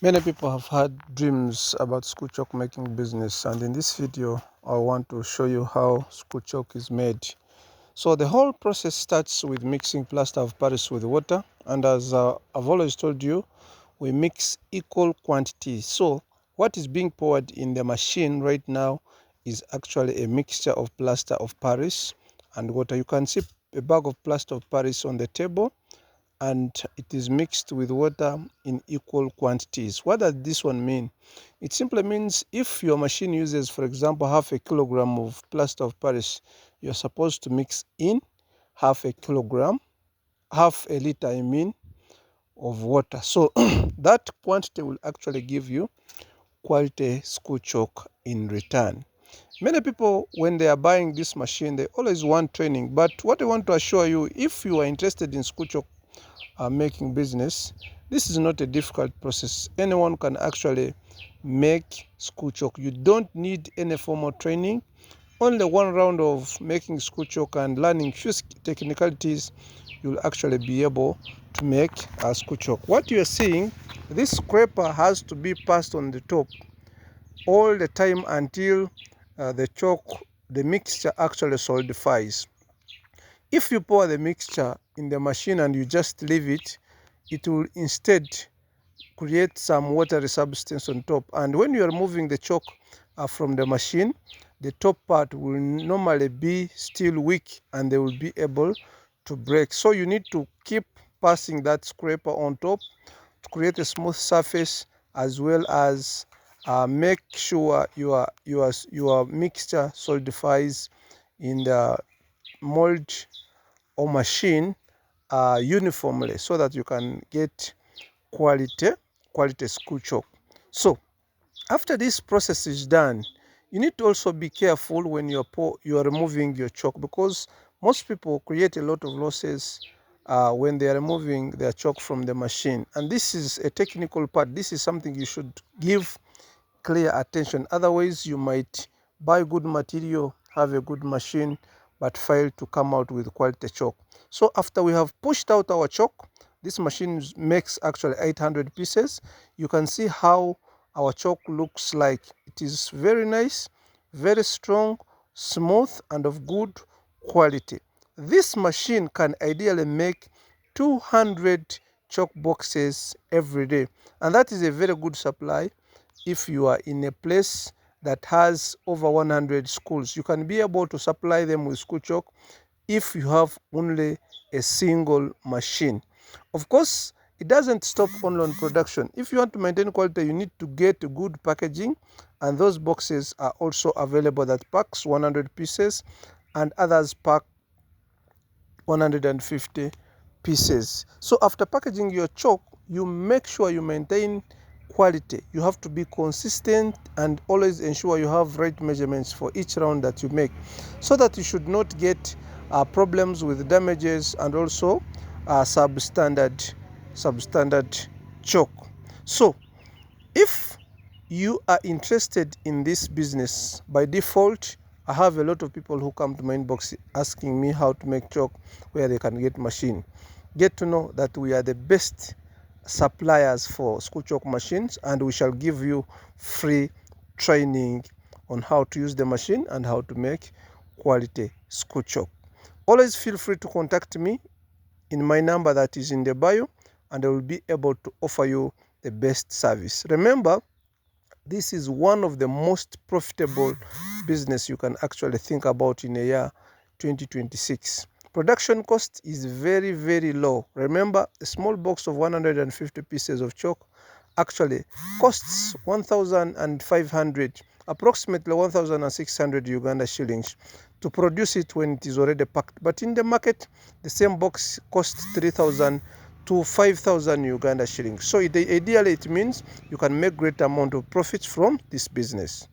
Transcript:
Many people have had dreams about school chalk making business, and in this video I want to show you how school chalk is made. So the whole process starts with mixing plaster of Paris with water, and as I've always told you, we mix equal quantities. So what is being poured in the machine right now is actually a mixture of plaster of Paris and water. You can see a bag of plaster of Paris on the table, and it is mixed with water in equal quantities. What does this one mean? It simply means if your machine uses, for example, half a kilogram of plaster of Paris, you're supposed to mix in half a kilogram, half a liter, I mean, of water. So that quantity will actually give you quality school chalk in return. Many people, when they are buying this machine, they always want training. But what I want to assure you, if you are interested in school chalk making business, this is not a difficult process. Anyone can actually make school chalk. You don't need any formal training. Only one round of making school chalk and learning few technicalities, you'll actually be able to make a school chalk. What you're seeing, this scraper has to be passed on the top all the time until the chalk, the mixture actually solidifies. If you pour the mixture in the machine and you just leave it, it will instead create some watery substance on top. And when you are removing the chalk from the machine, the top part will normally be still weak and they will be able to break. So you need to keep passing that scraper on top to create a smooth surface, as well as make sure your mixture solidifies in the mold or machine uniformly, so that you can get quality school chalk. So after this process is done, you need to also be careful when you are removing your chalk, because most people create a lot of losses when they are removing their chalk from the machine. And this is a technical part. This is something you should give clear attention. Otherwise, you might buy good material, have a good machine, but fail to come out with quality chalk. So after we have pushed out our chalk, this machine makes actually 800 pieces. You can see how our chalk looks like. It is very nice, very strong, smooth, and of good quality. This machine can ideally make 200 chalk boxes every day, and that is a very good supply. If you are in a place that has over 100 schools, you can be able to supply them with school chalk if you have only a single machine. Of course, it doesn't stop only on production. If you want to maintain quality, you need to get good packaging, and those boxes are also available that packs 100 pieces and others pack 150 pieces. So after packaging your chalk, you make sure you maintain quality. You have to be consistent and always ensure you have right measurements for each round that you make, so that you should not get problems with damages and also substandard chalk. So if you are interested in this business, by default I have a lot of people who come to my inbox asking me how to make chalk, where they can get machine. Get to know that we are the best suppliers for school chalk machines, and we shall give you free training on how to use the machine and how to make quality school chalk. Always feel free to contact me in my number that is in the bio, and I will be able to offer you the best service. Remember, this is one of the most profitable business you can actually think about in a year 2026. Production cost is very, very low. Remember, a small box of 150 pieces of chalk actually costs 1,500, approximately 1,600 Uganda shillings to produce it when it is already packed. But in the market, the same box costs 3,000 to 5,000 Uganda shillings. So ideally, it means you can make great amount of profits from this business.